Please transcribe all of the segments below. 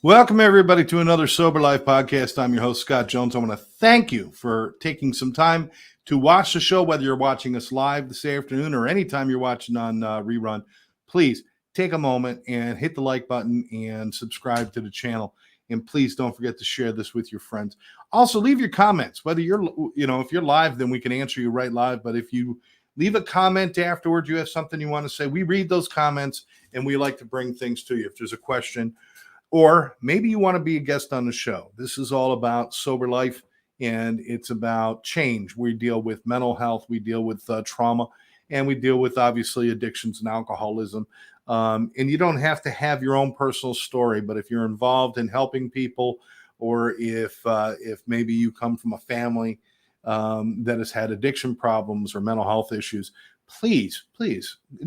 Welcome, everybody, to another Sober Life podcast. I'm your host, Scott Jones. I want to thank you for taking some time to watch the show, whether you're watching us live this afternoon or anytime you're watching on rerun. Please take a moment and hit the like button and subscribe to the channel. And please don't forget to share this with your friends. Also, leave your comments. Whether you're, if you're live, then we can answer you right live. But if you leave a comment afterwards, you have something you want to say, we read those comments and we like to bring things to you. If there's a question, or maybe you want to be a guest on the show. This is all about sober life, and it's about change. We deal with mental health, we deal with trauma, and we deal with, obviously, addictions and alcoholism. And you don't have to have your own personal story, but if you're involved in helping people, or if maybe you come from a family that has had addiction problems or mental health issues, please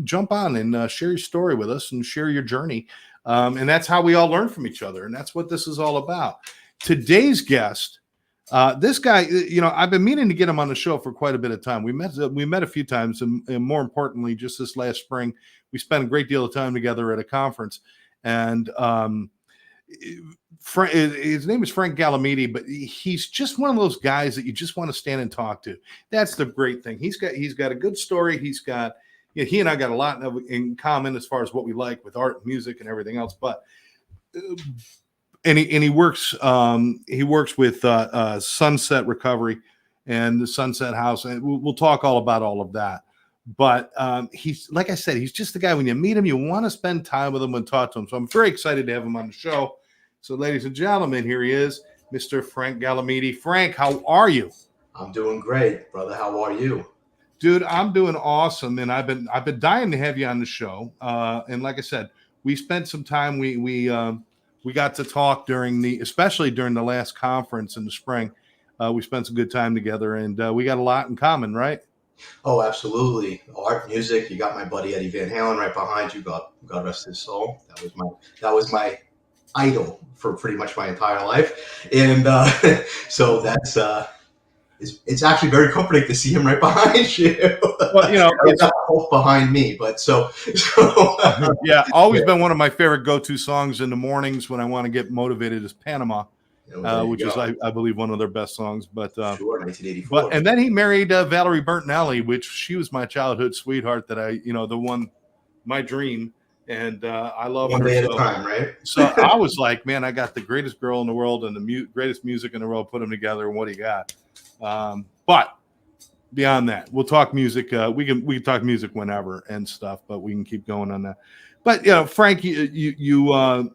jump on and share your story with us and share your journey. And that's how we all learn from each other. And that's what this is all about. Today's guest, this guy, I've been meaning to get him on the show for quite a bit of time. We met a few times, and more importantly, just this last spring, we spent a great deal of time together at a conference. And his name is Frank Galimidi, but he's just one of those guys that you just want to stand and talk to. That's the great thing. He's got a good story. He and I got a lot in common as far as what we like with art and music and everything else. But he works with Sunset Recovery and the Sunset House, and we'll talk all about all of that. But he's, like I said, he's just the guy, when you meet him, you want to spend time with him and talk to him. So I'm very excited to have him on the show. So, ladies and gentlemen, here he is, Mr. Frank Galimidi. Frank, how are you? I'm doing great, brother. How are you? Dude, I'm doing awesome, and I've been dying to have you on the show. And like I said, we spent some time. We got to talk especially during the last conference in the spring. We spent some good time together, and we got a lot in common, right? Oh, absolutely. Art, music. You got my buddy Eddie Van Halen right behind you. God rest his soul. That was my idol for pretty much my entire life, and so that's. It's actually very comforting to see him right behind you. Well, it's got hope behind me, but yeah, always been one of my favorite go-to songs in the mornings when I want to get motivated is Panama, which is I believe one of their best songs. But sure, 1984. And then he married Valerie Bertinelli, which she was my childhood sweetheart that the one, my dream. And I love one her. Day at a time, right? So I was like, man, I got the greatest girl in the world and the greatest music in the world. Put them together, and what do you got? But beyond that, we'll talk music. We can talk music whenever and stuff, but we can keep going on that. But Frank, you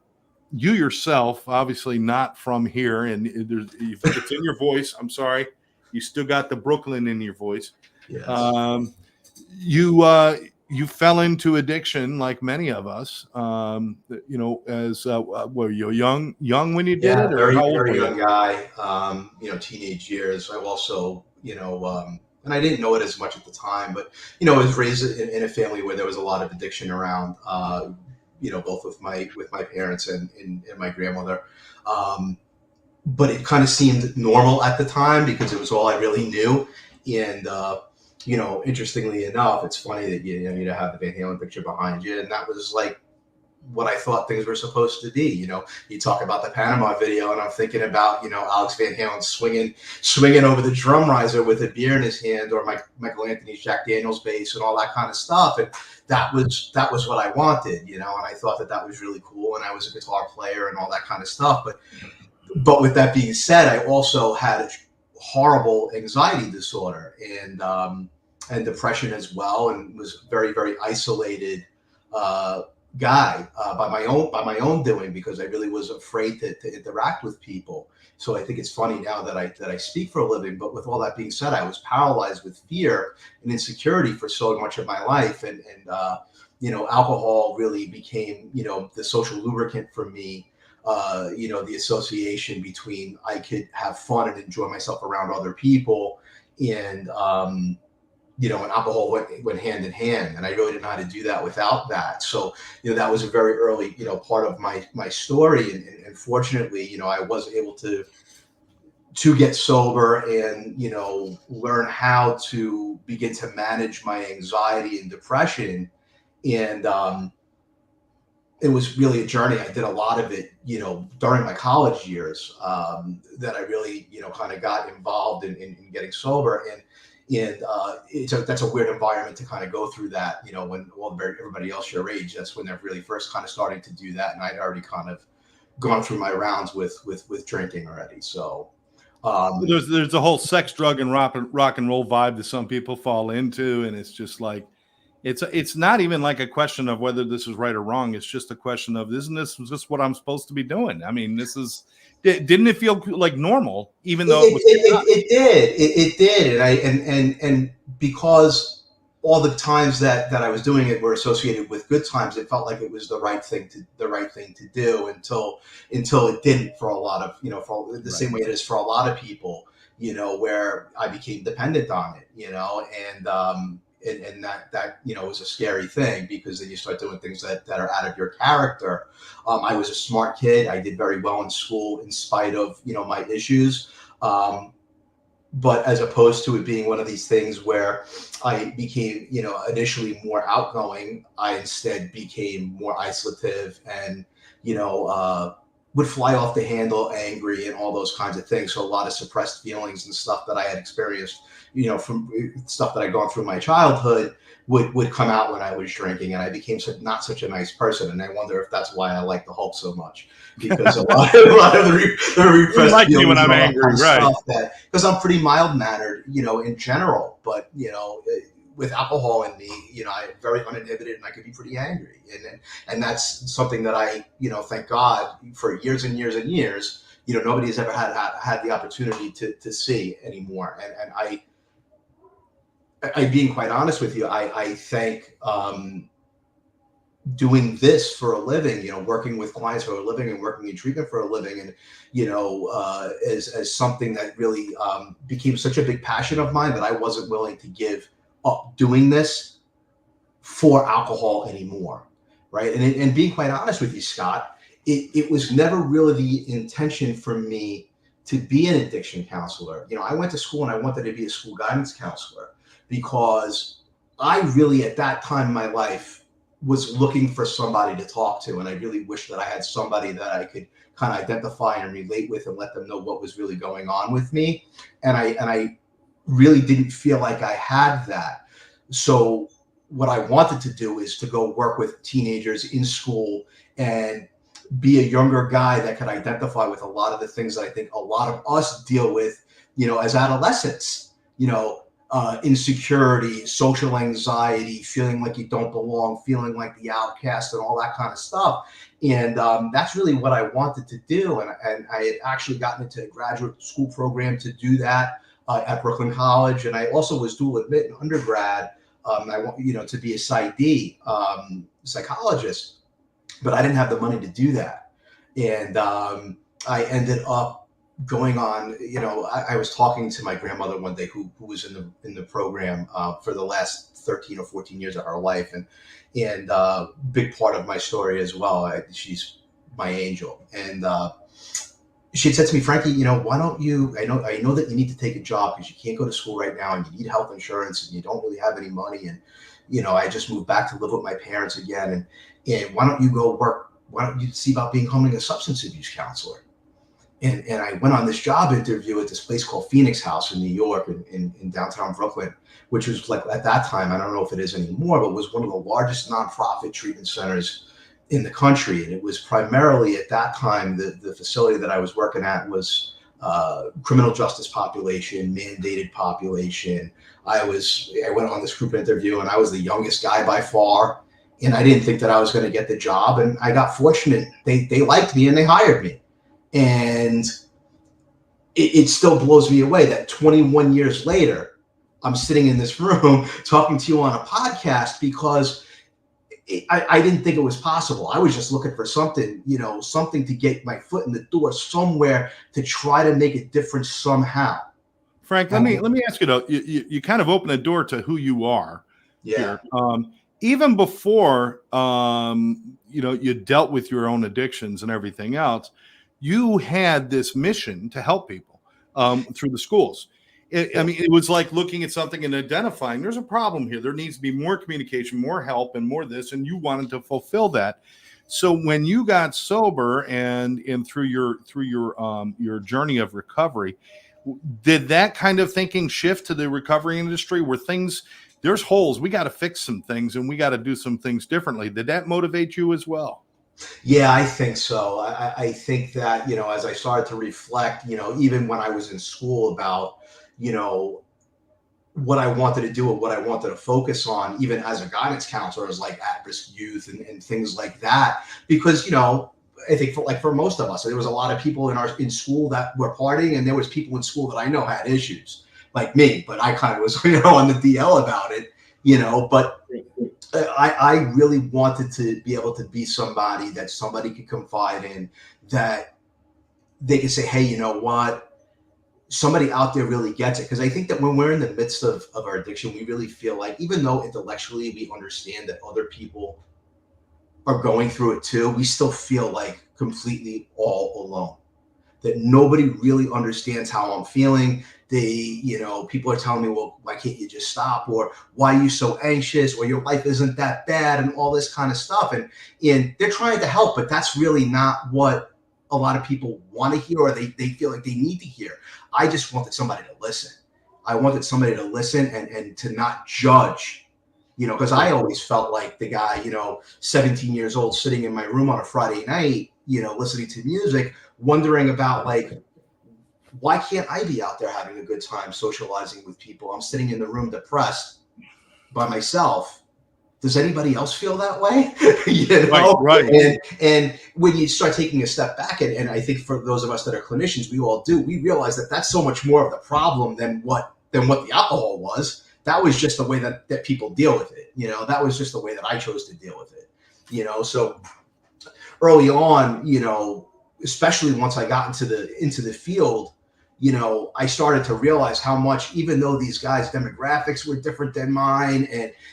yourself, obviously not from here, and it's in your voice. I'm sorry, you still got the Brooklyn in your voice. Yes. You fell into addiction like many of us. As were you young when you did it, or very how old very young guy. Teenage years. I also, and I didn't know it as much at the time, but I was raised in a family where there was a lot of addiction around. Both with my parents and my grandmother. But it kind of seemed normal at the time because it was all I really knew. And interestingly enough, it's funny that you have the Van Halen picture behind you, and that was like what I thought things were supposed to be. You talk about the Panama video, and I'm thinking about Alex Van Halen swinging over the drum riser with a beer in his hand, or Michael Anthony's Jack Daniel's bass, and all that kind of stuff. And that was what I wanted, and I thought that was really cool. And I was a guitar player and all that kind of stuff. But with that being said, I also had a horrible anxiety disorder and depression as well, and was very, very isolated guy by my own doing, because I really was afraid to interact with people. So I think it's funny now that I speak for a living. But with all that being said, I was paralyzed with fear and insecurity for so much of my life, and alcohol really became the social lubricant for me. The association between I could have fun and enjoy myself around other people, and and alcohol went hand in hand, and I really didn't know how to do that without that. So that was a very early part of my story, and fortunately I was able to get sober and learn how to begin to manage my anxiety and depression, and it was really a journey. I did a lot of it, during my college years, that I really, kind of got involved in getting sober. And that's a weird environment to kind of go through that, when everybody else your age, that's when they're really first kind of starting to do that. And I'd already kind of gone through my rounds with drinking already. So there's a whole sex, drug, and rock and roll vibe that some people fall into, and it's just like it's not even like a question of whether this is right or wrong. It's just a question of, isn't this just what I'm supposed to be doing? I mean, didn't it feel like normal, even though it did. It did. And because all the times that I was doing it were associated with good times, it felt like it was the right thing to do until it didn't, for a lot of, for the same way it is for a lot of people, where I became dependent on it, and that was a scary thing, because then you start doing things that are out of your character. I was a smart kid. I did very well in school in spite of my issues, but as opposed to it being one of these things where I became initially more outgoing, I instead became more isolative and would fly off the handle, angry, and all those kinds of things. So a lot of suppressed feelings and stuff that I had experienced, from stuff that I'd gone through my childhood, would come out when I was drinking, and I became not such a nice person. And I wonder if that's why I like the Hulk so much, because a lot of the repressed like feelings me when I'm and all that angry, kind of right? stuff, because I'm pretty mild mannered, in general, but with alcohol in me, I'm very uninhibited, and I could be pretty angry, and that's something that I, thank God, for years and years and years, nobody has ever had the opportunity to see anymore. And I being quite honest with you, I think doing this for a living, working with clients for a living and working in treatment for a living, and as something that really became such a big passion of mine, that I wasn't willing to give up doing this for alcohol anymore, right? And being quite honest with you, Scott, it was never really the intention for me to be an addiction counselor. I went to school and I wanted to be a school guidance counselor, because I really, at that time in my life, was looking for somebody to talk to. And I really wished that I had somebody that I could kind of identify and relate with and let them know what was really going on with me. And I really didn't feel like I had that. So what I wanted to do is to go work with teenagers in school and be a younger guy that could identify with a lot of the things that I think a lot of us deal with, as adolescents, insecurity, social anxiety, feeling like you don't belong, feeling like the outcast, and all that kind of stuff. And that's really what I wanted to do. And I had actually gotten into a graduate school program to do that at Brooklyn College. And I also was dual admit in undergrad. I want, to be a PsyD, psychologist, but I didn't have the money to do that. And I ended up going on, I was talking to my grandmother one day, who was in the program for the last 13 or 14 years of her life, and big part of my story as well. She's my angel, and she had said to me, Frankie, why don't you? I know that you need to take a job because you can't go to school right now, and you need health insurance, and you don't really have any money, and I just moved back to live with my parents again, and why don't you go work? Why don't you see about becoming a substance abuse counselor? And I went on this job interview at this place called Phoenix House in New York, in downtown Brooklyn, which was, like, at that time, I don't know if it is anymore, but was one of the largest nonprofit treatment centers in the country. And it was primarily, at that time, the facility that I was working at was criminal justice population, mandated population. I went on this group interview, and I was the youngest guy by far, and I didn't think that I was going to get the job. And I got fortunate. They liked me and they hired me. And it still blows me away that 21 years later, I'm sitting in this room talking to you on a podcast, because I didn't think it was possible. I was just looking for something, something to get my foot in the door somewhere, to try to make a difference somehow. Frank, let me ask you though. You kind of open a door to who you are. Yeah. Here. Even before you dealt with your own addictions and everything else, you had this mission to help people through the schools. It was like looking at something and identifying there's a problem here. There needs to be more communication, more help, and more this, and you wanted to fulfill that. So when you got sober and through your journey of recovery, did that kind of thinking shift to the recovery industry where things there's holes, we got to fix some things and we got to do some things differently? Did that motivate you as well? Yeah, I think so. I think that, as I started to reflect, even when I was in school about, you know, what I wanted to do and what I wanted to focus on, even as a guidance counselor, is like at-risk youth and things like that. Because, I think for most of us, there was a lot of people in school that were partying, and there was people in school that I know had issues, like me, but I kind of was, on the DL about it, but I really wanted to be able to be somebody that somebody could confide in, that they could say, hey, you know what? Somebody out there really gets it. Because I think that when we're in the midst of our addiction, we really feel like, even though intellectually we understand that other people are going through it too, we still feel like completely all alone, that nobody really understands how I'm feeling. People are telling me, well, why can't you just stop? Or why are you so anxious? Or your life isn't that bad, and all this kind of stuff. And they're trying to help, but that's really not what a lot of people want to hear, or they feel like they need to hear. I just wanted somebody to listen. I wanted somebody to listen and to not judge, because I always felt like the guy, 17 years old, sitting in my room on a Friday night, listening to music, wondering about, like, why can't I be out there having a good time socializing with people? I'm sitting in the room depressed by myself. Does anybody else feel that way? Right. And when you start taking a step back, and I think for those of us that are clinicians, we all do, we realize that that's so much more of the problem than what the alcohol was. That was just the way that people deal with it. That was just the way that I chose to deal with it. So early on, especially once I got into the field, I started to realize how much, even though these guys' demographics were different than mine,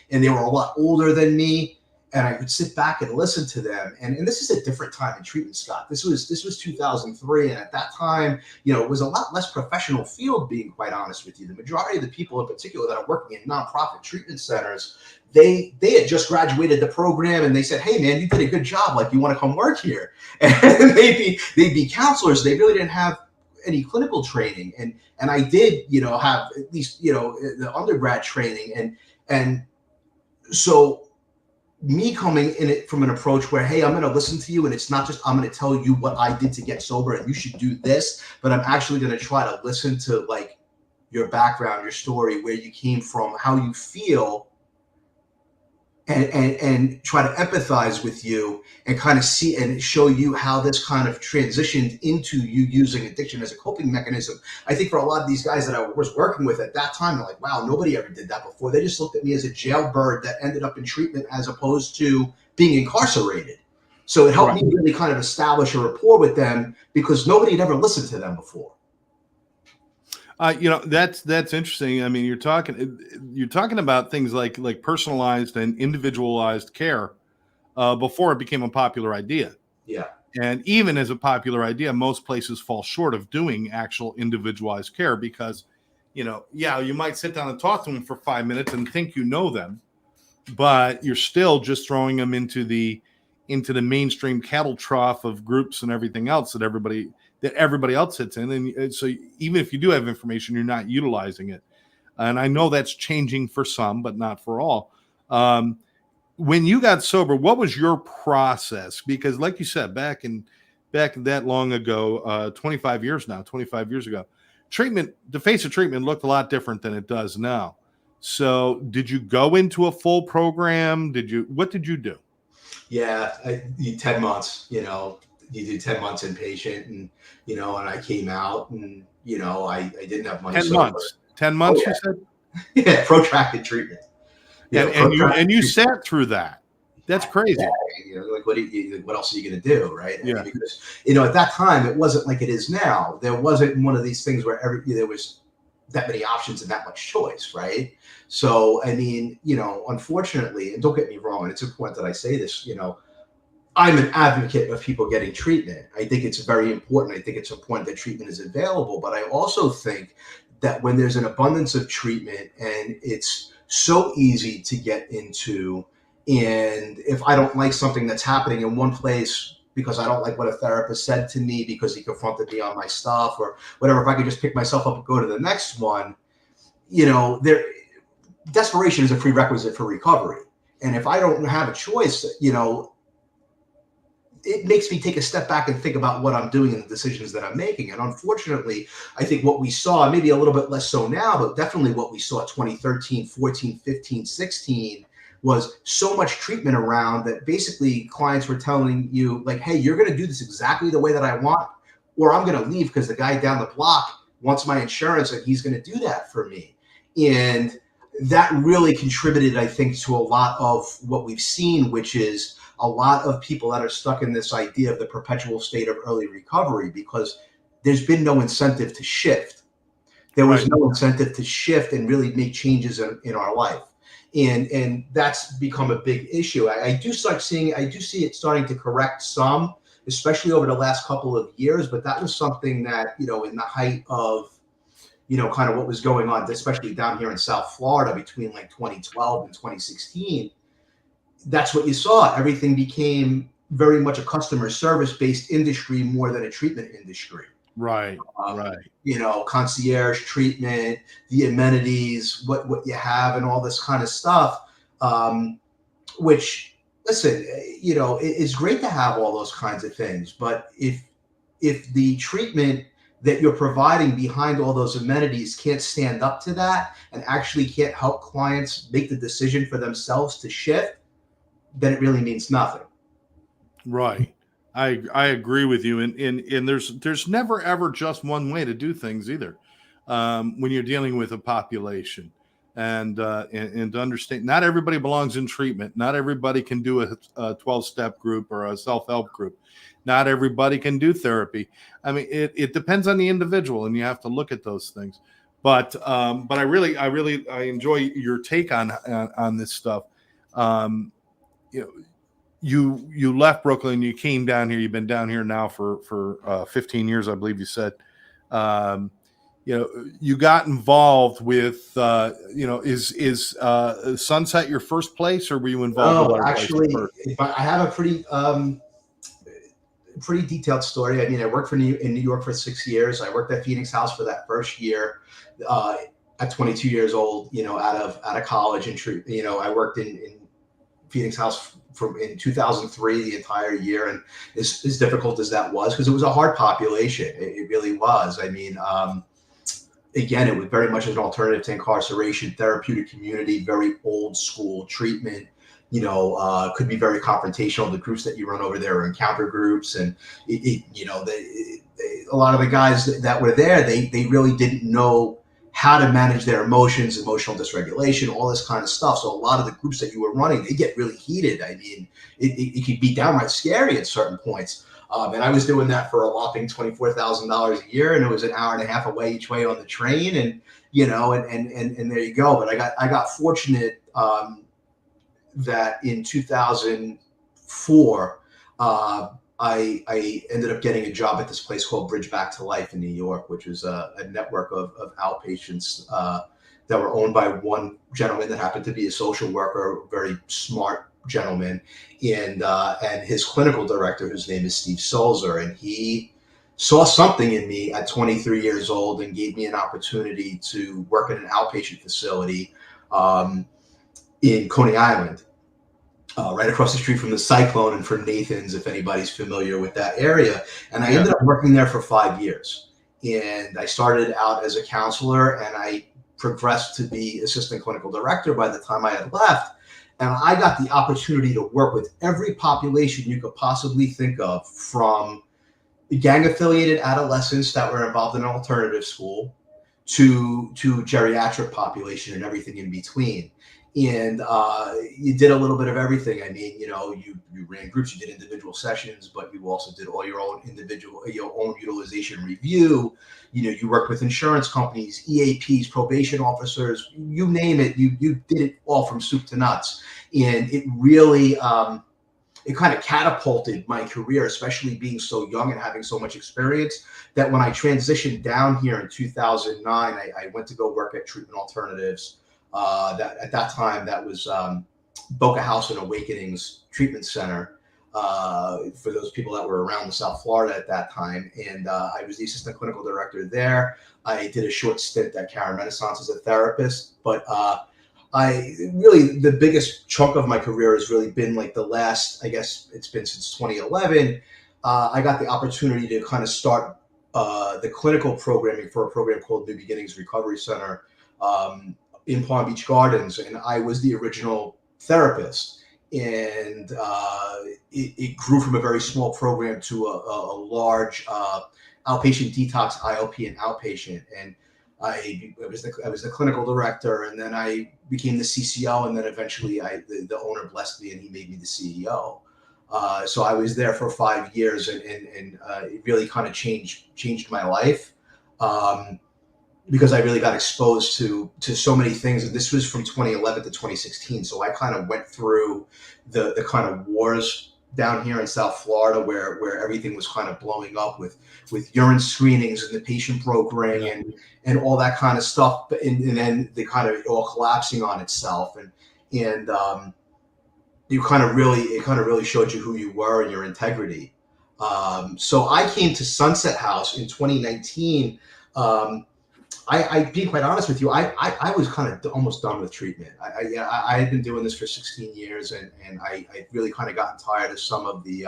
and they were a lot older than me, and I would sit back and listen to them. And this is a different time in treatment, Scott. This was 2003, and at that time, it was a lot less professional field, being quite honest with you. The majority of the people in particular that are working in nonprofit treatment centers, they had just graduated the program, and they said, hey man, you did a good job, like, you want to come work here? And they'd be counselors. They really didn't have any clinical training, and I did have at least the undergrad training, and so me coming in it from an approach where, hey, I'm going to listen to you, and it's not just I'm going to tell you what I did to get sober and you should do this, but I'm actually going to try to listen to, like, your background, your story, where you came from, how you feel, and try to empathize with you and kind of see and show you how this kind of transitioned into you using addiction as a coping mechanism. I think for a lot of these guys that I was working with at that time, they're like, wow, nobody ever did that before. They just looked at me as a jailbird that ended up in treatment as opposed to being incarcerated. So it helped me really kind of establish a rapport with them, because nobody had ever listened to them before. That's interesting. I mean, you're talking about things like personalized and individualized care before it became a popular idea. Yeah. And even as a popular idea, most places fall short of doing actual individualized care because, you might sit down and talk to them for 5 minutes and think you know them, but you're still just throwing them into the mainstream cattle trough of groups and everything else that everybody else sits in. And so even if you do have information, you're not utilizing it. And I know that's changing for some, but not for all. When you got sober, what was your process? Because like you said, back that long ago, 25 years ago, the face of treatment looked a lot different than it does now. So did you go into a full program? What did you do? Yeah, 10 months, you do 10 months inpatient, and, and I came out, and, I didn't have money. 10 months. 10 months, yeah. You said? Yeah, protracted treatment. And you sat through that. That's crazy. Yeah, like, what else are you going to do, right? Yeah. I mean, because, at that time, it wasn't like it is now. There wasn't one of these things where there was that many options and that much choice, right? So, I mean, unfortunately, and don't get me wrong, and it's important that I say this, I'm an advocate of people getting treatment. I think it's very important. I think it's important that treatment is available. But I also think that when there's an abundance of treatment and it's so easy to get into, And if I don't like something that's happening in one place because I don't like what a therapist said to me because he confronted me on my stuff or whatever, if I could just pick myself up and go to the next one, there desperation is a prerequisite for recovery. And if I don't have a choice, it makes me take a step back and think about what I'm doing and the decisions that I'm making. And unfortunately, I think what we saw, maybe a little bit less so now, but definitely what we saw 2013, 14, 15, 16 was so much treatment around that basically clients were telling you like, hey, you're going to do this exactly the way that I want, or I'm going to leave because the guy down the block wants my insurance and he's going to do that for me. And that really contributed, I think, to a lot of what we've seen, which is a lot of people that are stuck in this idea of the perpetual state of early recovery because there's been no incentive to shift. There was no incentive to shift and really make changes in our life. And that's become a big issue. I do see it starting to correct some, especially over the last couple of years, but that was something that, in the height of, kind of what was going on, especially down here in South Florida between like 2012 and 2016, that's what you saw. Everything became very much a customer service based industry more than a treatment industry. Right. Concierge treatment, the amenities, what you have and all this kind of stuff, which, listen, it's great to have all those kinds of things. But if the treatment that you're providing behind all those amenities can't stand up to that and actually can't help clients make the decision for themselves to shift, then it really means nothing. Right. I agree with you. And there's never ever just one way to do things either. When you're dealing with a population and to understand, not everybody belongs in treatment. Not everybody can do a 12-step group or a self-help group. Not everybody can do therapy. I mean, it depends on the individual, and you have to look at those things. But I really enjoy your take on this stuff. You left Brooklyn, you came down here. You've been down here now for 15 years, I believe you said. You got involved with, is Sunset your first place, or were you involved with our actually, place first? I have a pretty detailed story. I mean, I worked in New York for 6 years. I worked at Phoenix House for that first year. At 22 years old, out of college, and I worked in Phoenix House in 2003 the entire year, and as difficult as that was, because it was a hard population, it really was. I mean, again, it was very much an alternative to incarceration, therapeutic community, very old school treatment. Could be very confrontational. The groups that you run over there are encounter groups, and a lot of the guys that were there, they really didn't know how to manage their emotions, emotional dysregulation, all this kind of stuff. So a lot of the groups that you were running, they get really heated. I mean, it could be downright scary at certain points. And I was doing that for a whopping $24,000 a year, and it was an hour and a half away each way on the train, and and there you go. But I got fortunate that in 2004. I ended up getting a job at this place called Bridge Back to Life in New York, which was a network of outpatients that were owned by one gentleman that happened to be a social worker, a very smart gentleman, and his clinical director, whose name is Steve Solzer, and he saw something in me at 23 years old and gave me an opportunity to work in an outpatient facility in Coney Island. Right across the street from the Cyclone and from Nathan's, if anybody's familiar with that area. And I ended up working there for 5 years. And I started out as a counselor, and I progressed to be assistant clinical director by the time I had left. And I got the opportunity to work with every population you could possibly think of, from gang-affiliated adolescents that were involved in an alternative school to geriatric population and everything in between. And you did a little bit of everything. I mean, you ran groups, you did individual sessions, but you also did all your own utilization review. You worked with insurance companies, EAPs, probation officers, you name it. You did it all from soup to nuts. And it really, it kind of catapulted my career, especially being so young and having so much experience, that when I transitioned down here in 2009, I went to go work at Treatment Alternatives. That at that time, that was Boca House and Awakenings Treatment Center. For those people that were around the South Florida at that time. And I was the assistant clinical director there. I did a short stint at Karen Renaissance as a therapist, but I really, the biggest chunk of my career has really been like the last, I guess it's been since 2011. I got the opportunity to kind of start the clinical programming for a program called New Beginnings Recovery Center in Palm Beach Gardens. And I was the original therapist. And it grew from a very small program to a large outpatient detox IOP and outpatient. And I was the clinical director, and then I became the CCO, and then eventually the owner blessed me and he made me the CEO. So I was there for 5 years, and it really kind of changed my life. Because I really got exposed to so many things. And this was from 2011 to 2016. So I kind of went through the kind of wars down here in South Florida where everything was kind of blowing up with urine screenings and the patient brokering and all that kind of stuff. And then the kind of all collapsing on itself. And it kind of really showed you who you were and your integrity. So I came to Sunset House in 2019. I being quite honest with you, I was kind of almost done with treatment. I had been doing this for 16 years, and I really kind of gotten tired of some of the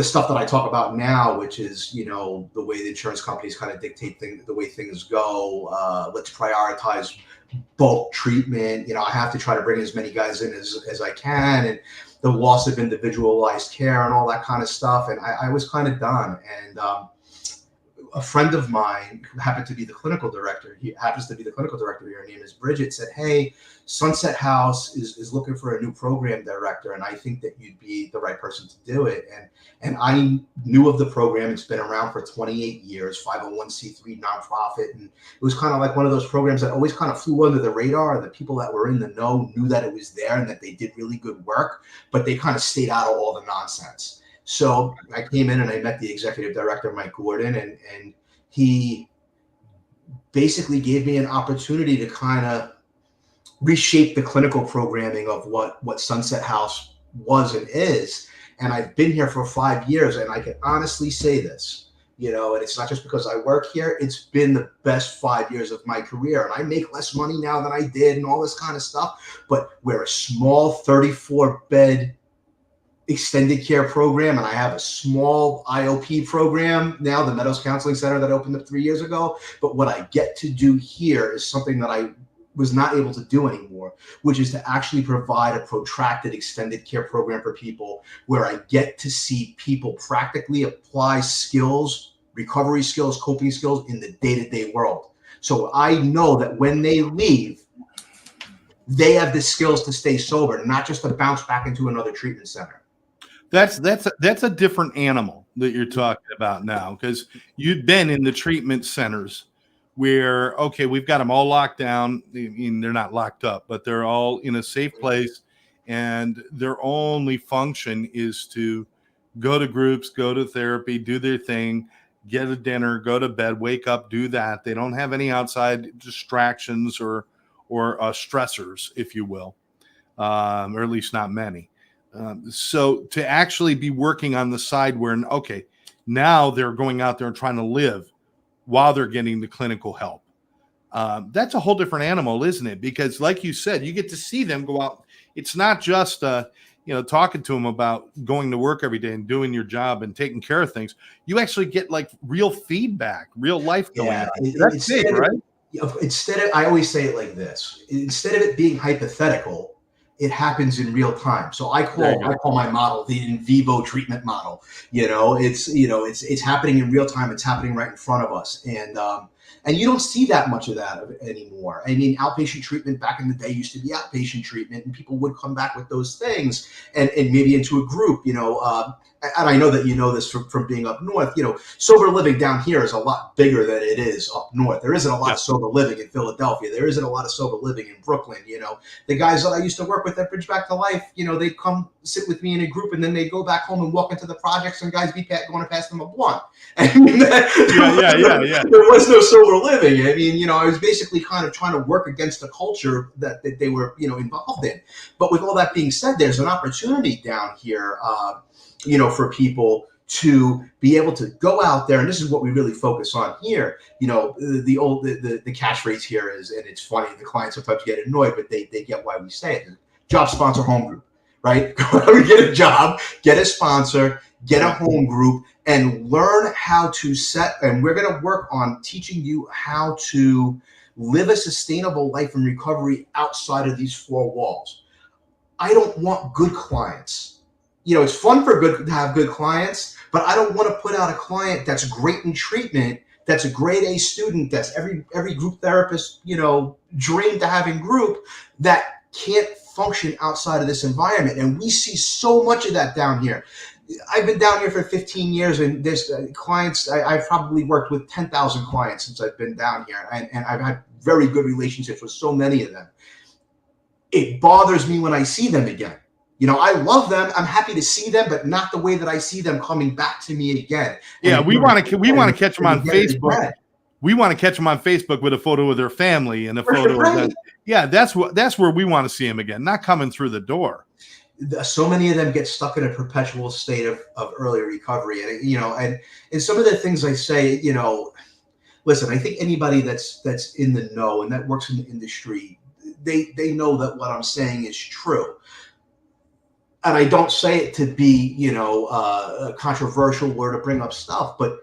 stuff that I talk about now, which is, you know, the way the insurance companies kind of dictate the way things go. Let's prioritize bulk treatment. You know, I have to try to bring as many guys in as I can, and the loss of individualized care and all that kind of stuff. And I was kind of done. And a friend of mine who happens to be the clinical director here, her name is Bridget, said, "Hey, Sunset House is looking for a new program director, and I think that you'd be the right person to do it." And I knew of the program. It's been around for 28 years, 501c3 nonprofit. And it was kind of like one of those programs that always kind of flew under the radar. The people that were in the know knew that it was there and that they did really good work, but they kind of stayed out of all the nonsense. So I came in and I met the executive director, Mike Gordon, and he basically gave me an opportunity to kind of reshape the clinical programming of what Sunset House was and is. And I've been here for 5 years, and I can honestly say this, you know, and it's not just because I work here, it's been the best 5 years of my career. And I make less money now than I did and all this kind of stuff, but we're a small 34-bed extended care program, and I have a small IOP program now, the Meadows Counseling Center that opened up 3 years ago. But what I get to do here is something that I was not able to do anymore, which is to actually provide a protracted extended care program for people where I get to see people practically apply skills, recovery skills, coping skills in the day-to-day world. So I know that when they leave, they have the skills to stay sober, not just to bounce back into another treatment center. That's a different animal that you're talking about now, because you've been in the treatment centers where, okay, we've got them all locked down. I mean, they're not locked up, but they're all in a safe place, and their only function is to go to groups, go to therapy, do their thing, get a dinner, go to bed, wake up, do that. They don't have any outside distractions or stressors, if you will, or at least not many. So to actually be working on the side where, okay, now they're going out there and trying to live while they're getting the clinical help. That's a whole different animal, isn't it? Because like you said, you get to see them go out. It's not just, talking to them about going to work every day and doing your job and taking care of things. You actually get like real feedback, real life going on. That's big, right? I always say it like this, instead of it being hypothetical, it happens in real time. So I call my model the in vivo treatment model. It's happening in real time. It's happening right in front of us. And you don't see that much of that anymore. I mean, outpatient treatment back in the day used to be outpatient treatment, and people would come back with those things and maybe into a group, and I know that you know this from being up north. Sober living down here is a lot bigger than it is up north. There isn't a lot of sober living in Philadelphia. There isn't a lot of sober living in Brooklyn. The guys that I used to work with at Bridge Back to Life, they'd come sit with me in a group, and then they go back home and walk into the projects, and guys be going to pass them a blunt. I mean, yeah. There was no sober living. I mean, I was basically kind of trying to work against the culture that they were, involved in. But with all that being said, there's an opportunity down here, for people to be able to go out there, and this is what we really focus on here. The catchphrase here is, and it's funny, the clients sometimes get annoyed, but they get why we say it. Job, sponsor, home group, right? Go out and get a job, get a sponsor, get a home group, and learn how to set, and we're going to work on teaching you how to live a sustainable life in recovery outside of these four walls. I don't want good clients. It's fun to have good clients, but I don't want to put out a client that's great in treatment, that's a grade A student, that's every group therapist, dream to have in group, that can't function outside of this environment. And we see so much of that down here. I've been down here for 15 years, and there's clients, I've probably worked with 10,000 clients since I've been down here, and I've had very good relationships with so many of them. It bothers me when I see them again. I love them. I'm happy to see them, but not the way that I see them coming back to me again. Yeah, we want to catch them on Facebook. We want to catch them on Facebook with a photo of their family and a photo of that. Yeah, that's where we want to see them again, not coming through the door. So many of them get stuck in a perpetual state of early recovery, and and some of the things I say, listen, I think anybody that's in the know and that works in the industry, they know that what I'm saying is true. And I don't say it to be, controversial or to bring up stuff, but,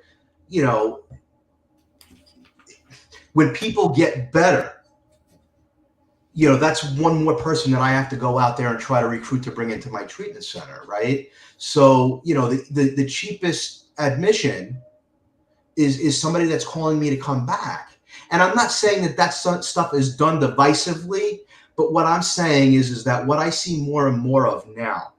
when people get better, that's one more person that I have to go out there and try to recruit to bring into my treatment center, right? So, the cheapest admission is somebody that's calling me to come back. And I'm not saying that stuff is done divisively, but what I'm saying is that what I see more and more of now,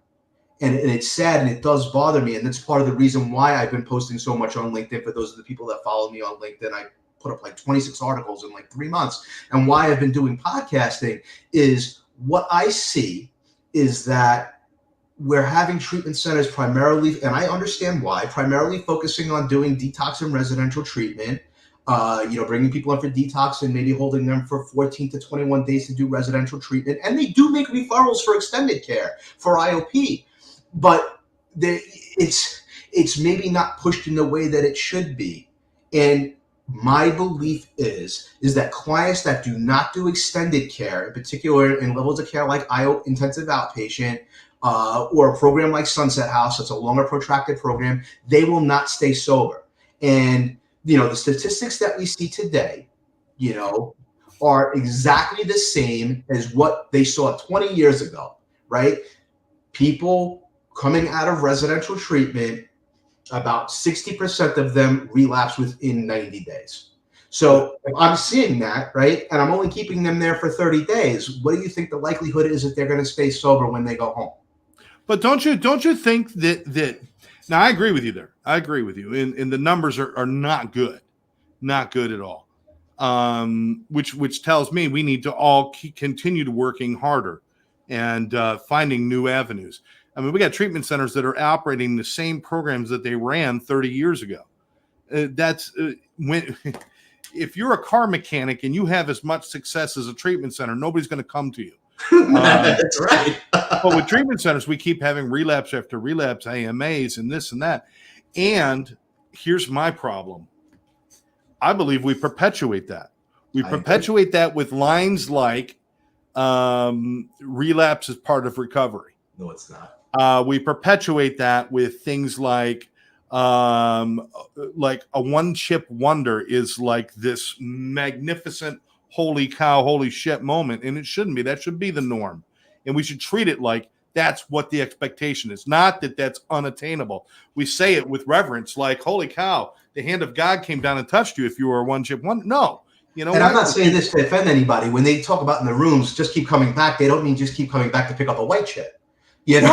and it's sad and it does bother me, and that's part of the reason why I've been posting so much on LinkedIn. For those of the people that follow me on LinkedIn, I put up like 26 articles in like 3 months. And why I've been doing podcasting is what I see is that we're having treatment centers primarily, and I understand why, primarily focusing on doing detox and residential treatment, bringing people in for detox and maybe holding them for 14 to 21 days to do residential treatment. And they do make referrals for extended care, for IOP, but it's maybe not pushed in the way that it should be. And my belief is that clients that do not do extended care, in particular in levels of care like intensive outpatient, or a program like Sunset House, that's a longer protracted program, they will not stay sober. And the statistics that we see today, are exactly the same as what they saw 20 years ago, right? People coming out of residential treatment, about 60% of them relapse within 90 days. So if I'm seeing that, right, and I'm only keeping them there for 30 days, what do you think the likelihood is that they're going to stay sober when they go home? But don't you think that now I agree with you there. I agree with you. And the numbers are not good. Not good at all. Which tells me we need to all continue to working harder and finding new avenues. I mean, we got treatment centers that are operating the same programs that they ran 30 years ago. When if you're a car mechanic and you have as much success as a treatment center, nobody's going to come to you. That's right. But with treatment centers, we keep having relapse after relapse, AMAs, and this and that. And here's my problem. I believe we perpetuate that. We perpetuate that with lines like relapse is part of recovery. No, it's not. We perpetuate that with things like a one-chip wonder is like this magnificent, holy cow, holy shit moment, and it shouldn't be. That should be the norm, and we should treat it like that's what the expectation is, not that that's unattainable. We say it with reverence, like, holy cow, the hand of God came down and touched you if you were a one-chip wonder. No. And I'm not saying this to offend anybody. When they talk about in the rooms, just keep coming back, they don't mean just keep coming back to pick up a white chip. It's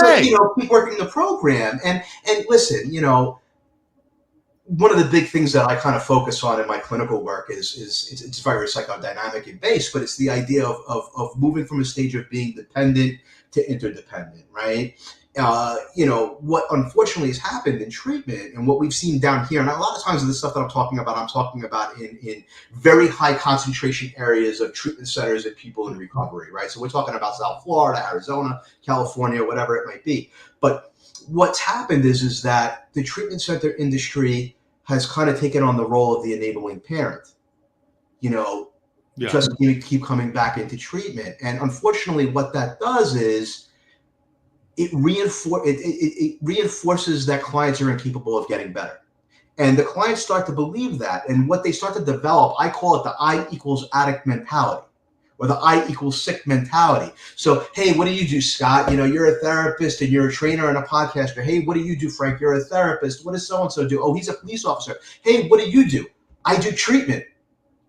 like, keep working the program. And listen, one of the big things that I kind of focus on in my clinical work is it's very psychodynamic and based, but it's the idea of moving from a stage of being dependent to interdependent, right? What unfortunately has happened in treatment and what we've seen down here, and a lot of times of the stuff that I'm talking about in very high concentration areas of treatment centers and people in recovery, right? So we're talking about South Florida, Arizona, California, whatever it might be. But what's happened is that the treatment center industry has kind of taken on the role of the enabling parent, Yeah. just keep coming back into treatment. And unfortunately, what that does is it reinforces that clients are incapable of getting better. And the clients start to believe that. And what they start to develop, I call it the I equals addict mentality, or the I equals sick mentality. So, hey, what do you do, Scott? You're a therapist and you're a trainer and a podcaster. Hey, what do you do, Frank? You're a therapist. What does so-and-so do? Oh, he's a police officer. Hey, what do you do? I do treatment.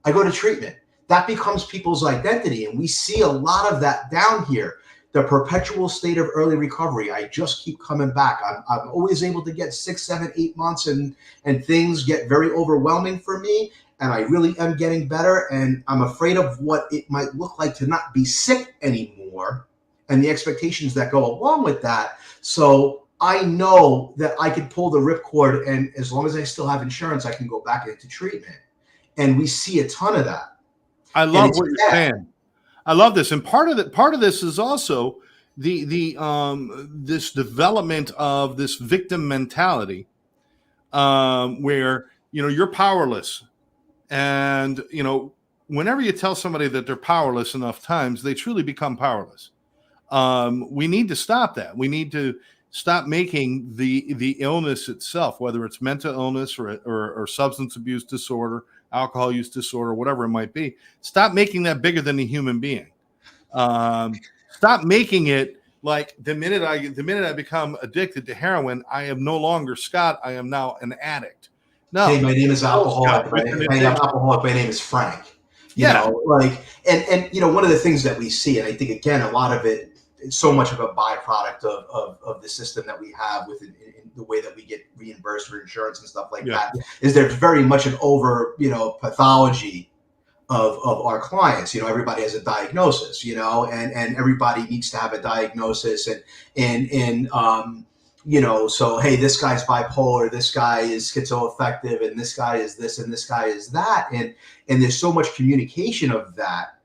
I go to treatment. That becomes people's identity. And we see a lot of that down here. The perpetual state of early recovery. I just keep coming back. I'm always able to get 6, 7, 8 months and things get very overwhelming for me. And I really am getting better. And I'm afraid of what it might look like to not be sick anymore and the expectations that go along with that. So I know that I can pull the ripcord, and as long as I still have insurance, I can go back into treatment. And we see a ton of that. I love what you're saying. I love this, and part of this is also the this development of this victim mentality, where you're powerless, and whenever you tell somebody that they're powerless enough times, they truly become powerless. We need to stop that. We need to stop making the illness itself, whether it's mental illness or substance abuse disorder, alcohol use disorder, whatever it might be, stop making that bigger than the human being. Stop making it like the minute I become addicted to heroin, I am no longer Scott. I am now an addict. No. Hey, my name is alcoholic. I'm alcoholic. My name is Frank. And one of the things that we see, and I think again, a lot of it, it's so much of a byproduct of the system that we have within in the way that we get reimbursed for insurance and stuff like that, is there's very much an over, pathology of our clients. Everybody has a diagnosis, and everybody needs to have a diagnosis and so, hey, this guy's bipolar, this guy is schizoaffective, and this guy is this, and this guy is that. And there's so much communication of that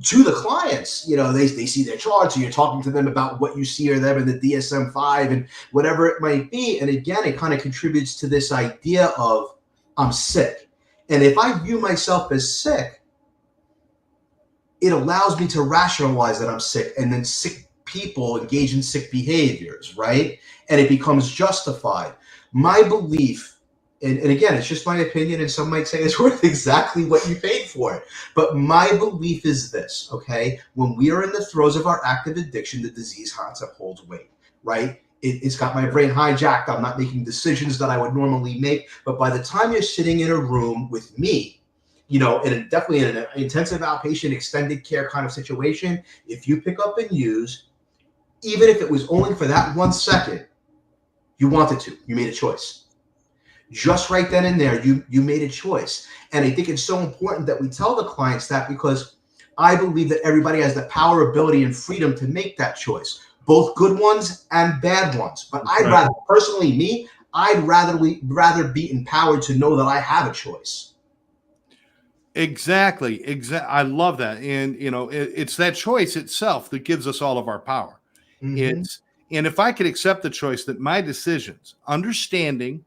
to the clients. They see their charts, and you're talking to them about what you see or them in the DSM-5 and whatever it might be. And again, it kind of contributes to this idea of I'm sick. And if I view myself as sick, it allows me to rationalize that I'm sick, and then sick people engage in sick behaviors, right? And it becomes justified. My belief, and again, it's just my opinion, and some might say it's worth exactly what you paid for it, but my belief is this, okay? When we are in the throes of our active addiction, the disease concept holds weight, right? It's got my brain hijacked. I'm not making decisions that I would normally make. But by the time you're sitting in a room with me, definitely in an intensive outpatient extended care kind of situation, if you pick up and use, even if it was only for that 1 second, you wanted to, you made a choice. Just right then and there, you made a choice. And I think it's so important that we tell the clients that, because I believe that everybody has the power, ability, and freedom to make that choice, both good ones and bad ones. But I'd rather, personally, I'd rather be empowered to know that I have a choice. Exactly. I love that. And, it's that choice itself that gives us all of our power. Mm-hmm. And if I could accept the choice that my decisions, understanding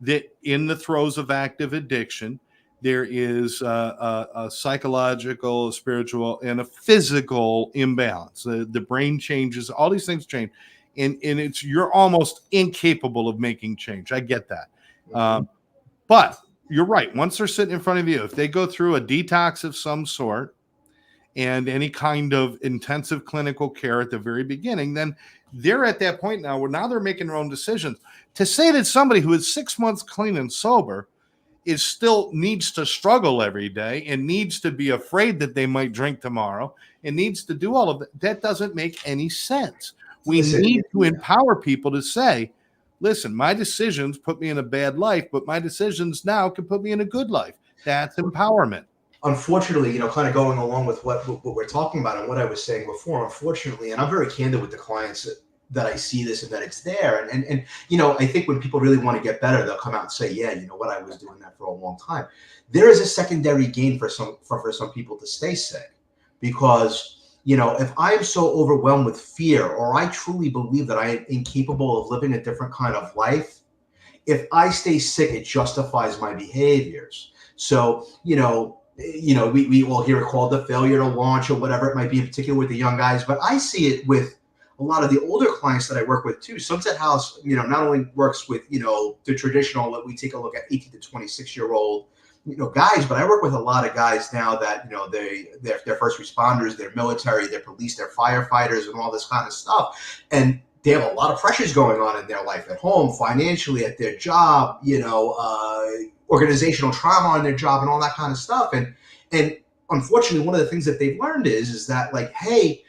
that in the throes of active addiction, there is a psychological, a spiritual, and a physical imbalance. The brain changes, all these things change. And you're almost incapable of making change. I get that. But you're right. Once they're sitting in front of you, if they go through a detox of some sort and any kind of intensive clinical care at the very beginning, then they're at that point now where now they're making their own decisions. To say that somebody who is 6 months clean and sober is still needs to struggle every day and needs to be afraid that they might drink tomorrow and needs to do all of that, that doesn't make any sense. We need to empower people to say, listen, my decisions put me in a bad life, but my decisions now can put me in a good life. That's empowerment. Unfortunately, kind of going along with what we're talking about and what I was saying before, unfortunately, and I'm very candid with the clients that I see this and that it's there. And I think when people really want to get better, they'll come out and say, yeah, you know what, I was doing that for a long time. There is a secondary gain for some people to stay sick, because if I'm so overwhelmed with fear, or I truly believe that I am incapable of living a different kind of life, if I stay sick, it justifies my behaviors. So, we will hear it called the failure to launch or whatever it might be, in particular with the young guys. But I see it with a lot of the older clients that I work with too. Sunset House, not only works with, the traditional, that we take a look at 18 to 26-year-old, guys, but I work with a lot of guys now that, they're first responders, they're military, they're police, they're firefighters, and all this kind of stuff. And they have a lot of pressures going on in their life, at home, financially, at their job, organizational trauma on their job, and all that kind of stuff. And unfortunately, one of the things that they've learned is that, like, hey,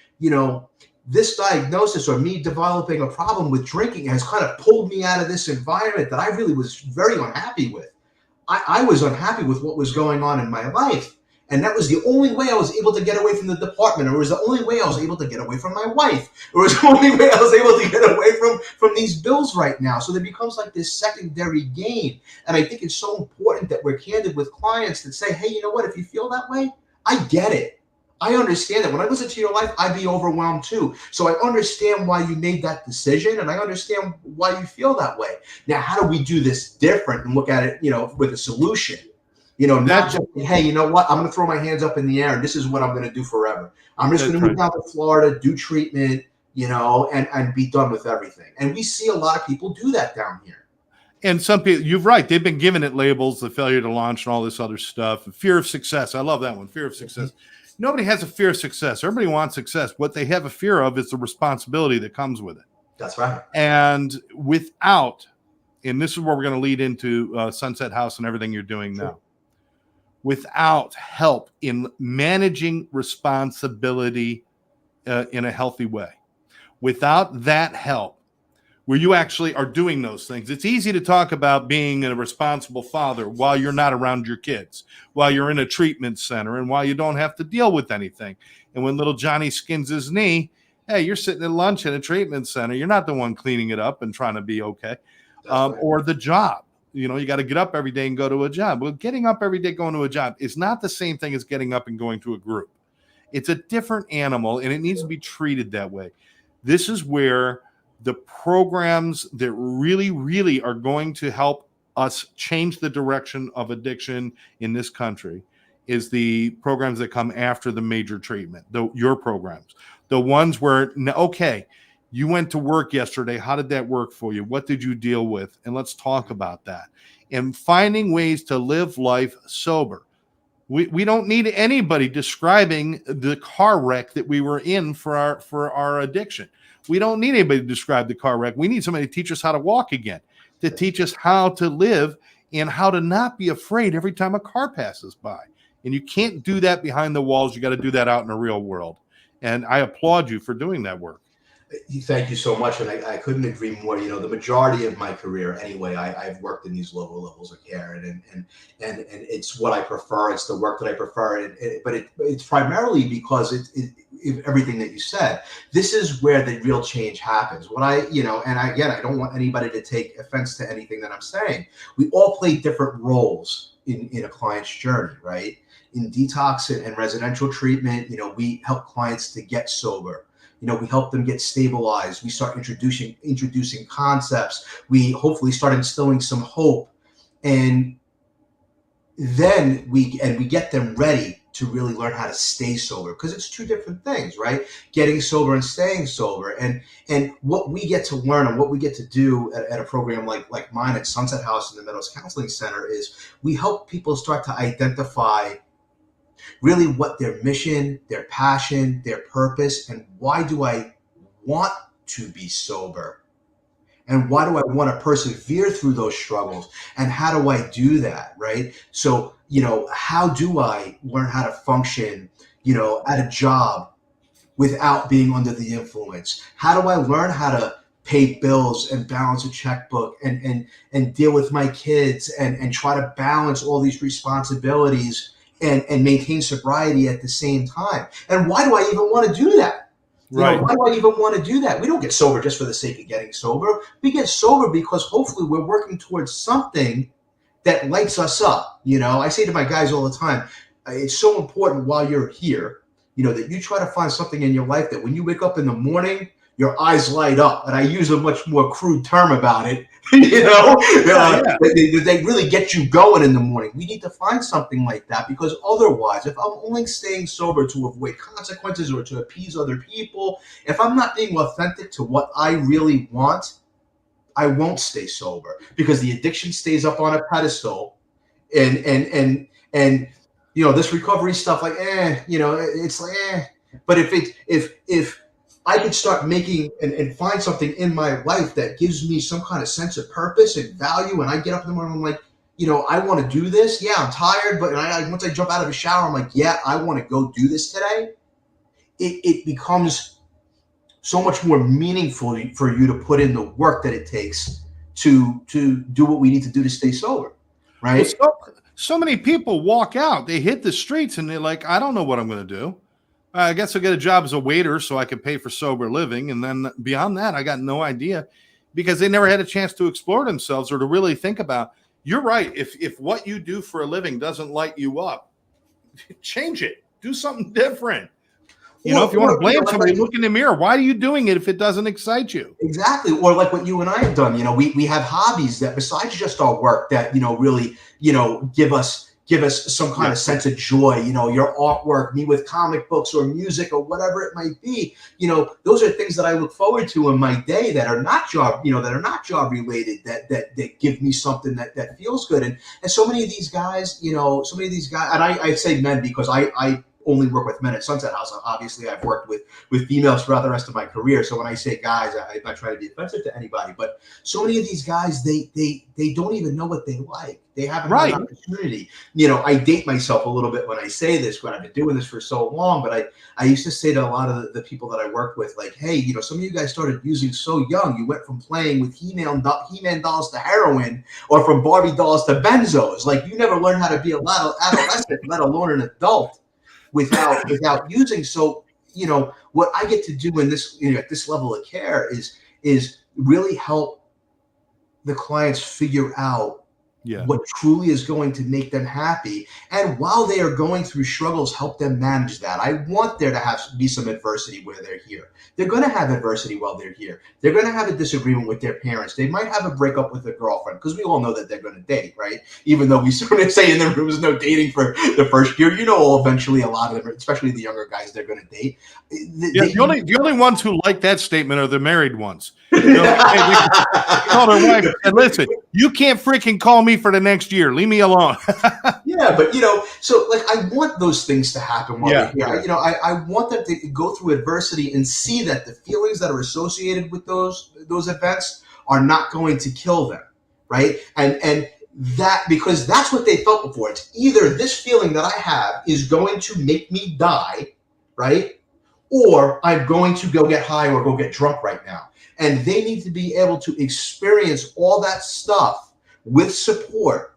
this diagnosis, or me developing a problem with drinking, has kind of pulled me out of this environment that I really was very unhappy with. I was unhappy with what was going on in my life. And that was the only way I was able to get away from the department. Or it was the only way I was able to get away from my wife. Or it was the only way I was able to get away from these bills right now. So there becomes like this secondary gain. And I think it's so important that we're candid with clients that say, hey, you know what? If you feel that way, I get it. I understand that. When I listen to your life, I'd be overwhelmed too. So I understand why you made that decision, and I understand why you feel that way. Now, how do we do this different and look at it, with a solution? Not just, hey, you know what? I'm going to throw my hands up in the air, and this is what I'm going to do forever. I'm just going to move down to Florida, do treatment, and be done with everything. And we see a lot of people do that down here. And some people, you're right, they've been giving it labels, the failure to launch and all this other stuff. Fear of success. I love that one. Fear of success. Nobody has a fear of success. Everybody wants success. What they have a fear of is the responsibility that comes with it. That's right. And and this is where we're going to lead into Sunset House and everything you're doing now. Without help in managing responsibility in a healthy way, without that help, where you actually are doing those things. It's easy to talk about being a responsible father while you're not around your kids, while you're in a treatment center, and while you don't have to deal with anything. And when little Johnny skins his knee, hey, you're sitting at lunch in a treatment center. You're not the one cleaning it up and trying to be okay. Right. Or the job. You got to get up every day and go to a job. Well, getting up every day going to a job is not the same thing as getting up and going to a group. It's a different animal, and it needs to be treated that way. This is where the programs that really, really are going to help us change the direction of addiction in this country is the programs that come after the major treatment, your programs, the ones where, okay, you went to work yesterday. How did that work for you? What did you deal with? And let's talk about that. And finding ways to live life sober. We don't need anybody describing the car wreck that we were in for our addiction. We don't need anybody to describe the car wreck. We need somebody to teach us how to walk again, to teach us how to live and how to not be afraid every time a car passes by. And you can't do that behind the walls. You got to do that out in the real world. And I applaud you for doing that work. Thank you so much. And I couldn't agree more. The majority of my career anyway, I've worked in these lower levels of care, and it's what I prefer. It's the work that I prefer. But it's primarily because everything that you said, this is where the real change happens. Again, I don't want anybody to take offense to anything that I'm saying. We all play different roles in a client's journey, right? In detox and residential treatment, we help clients to get sober. We help them get stabilized. We start introducing concepts. We hopefully start instilling some hope, and then we get them ready to really learn how to stay sober, because it's two different things, right? Getting sober and staying sober. And what we get to learn and what we get to do at a program like mine at Sunset House in the Meadows Counseling Center is we help people start to identify really what their mission, their passion, their purpose, and why do I want to be sober? And why do I want to persevere through those struggles? And how do I do that, right? So, how do I learn how to function, at a job without being under the influence? How do I learn how to pay bills and balance a checkbook and deal with my kids and try to balance all these responsibilities and maintain sobriety at the same time. And why do I even want to do that? Right. Why do I even want to do that? We don't get sober just for the sake of getting sober. We get sober because hopefully we're working towards something that lights us up. I say to my guys all the time, it's so important while you're here, that you try to find something in your life that when you wake up in the morning, your eyes light up. And I use a much more crude term about it. They really get you going in the morning. We need to find something like that, because otherwise, if I'm only staying sober to avoid consequences or to appease other people, if I'm not being authentic to what I really want, I won't stay sober, because the addiction stays up on a pedestal, and this recovery stuff, like it's like But if I could start making and find something in my life that gives me some kind of sense of purpose and value, and I get up in the morning, I'm like, I want to do this. Yeah, I'm tired, but once I jump out of the shower, I'm like, yeah, I want to go do this today. It becomes so much more meaningful for you to put in the work that it takes to do what we need to do to stay sober, right? Well, so many people walk out, they hit the streets, and they're like, I don't know what I'm going to do. I guess I'll get a job as a waiter so I can pay for sober living. And then beyond that, I got no idea, because they never had a chance to explore themselves or to really think about, you're right. If what you do for a living doesn't light you up, change it, do something different. If you want to blame somebody, look in the mirror. Why are you doing it if it doesn't excite you? Exactly. Or like what you and I have done, we have hobbies that, besides just our work, that, really, give us some kind of sense of joy. Your artwork, me with comic books or music or whatever it might be. Those are things that I look forward to in my day that are not job related, that give me something that feels good. And so many of these guys, and I say men because I only work with men at Sunset House. Obviously, I've worked with females throughout the rest of my career. So when I say guys, I'm not trying to be offensive to anybody. But so many of these guys, they don't even know what they like. They haven't had an opportunity. I date myself a little bit when I say this, but I've been doing this for so long. But I used to say to a lot of the people that I work with, like, hey, some of you guys started using so young. You went from playing with He-Man dolls to heroin, or from Barbie dolls to benzos. Like, you never learned how to be an adolescent, let alone an adult, without using. So what I get to do in this at this level of care is really help the clients figure out what truly is going to make them happy, and while they are going through struggles, help them manage that. I want there to be some adversity where they're here. They're going to have adversity while they're here. They're going to have a disagreement with their parents. They might have a breakup with a girlfriend, because we all know that they're going to date, right? Even though we sort of say in the room there's no dating for the first year, eventually a lot of them, especially the younger guys, they're going to date. The only ones who like that statement are the married ones. They call their wife and, listen, you can't freaking call me for the next year. Leave me alone. Yeah, but so like, I want those things to happen while they're here. Yeah. I want them to go through adversity and see that the feelings that are associated with those events are not going to kill them, right? And that, because that's what they felt before. It's either this feeling that I have is going to make me die, right? Or I'm going to go get high or go get drunk right now. And they need to be able to experience all that stuff with support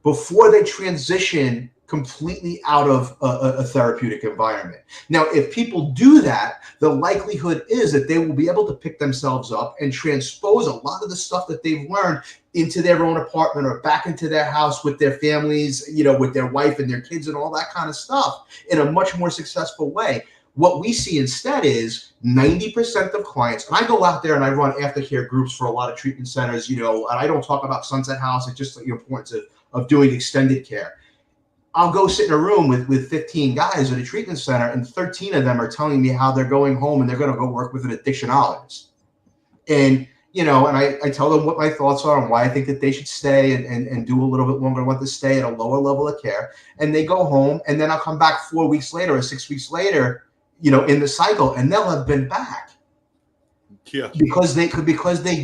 before they transition completely out of a therapeutic environment. Now, if people do that, the likelihood is that they will be able to pick themselves up and transpose a lot of the stuff that they've learned into their own apartment or back into their house with their families, with their wife and their kids and all that kind of stuff in a much more successful way. What we see instead is 90% of clients, and I go out there and I run aftercare groups for a lot of treatment centers, and I don't talk about Sunset House. It's just the importance of doing extended care. I'll go sit in a room with 15 guys at a treatment center, and 13 of them are telling me how they're going home and they're going to go work with an addictionologist. And, and I tell them what my thoughts are and why I think that they should stay and do a little bit longer, want to stay at a lower level of care. And they go home, and then I'll come back 4 weeks later or 6 weeks later, in the cycle, and they'll have been back. Yeah. Because they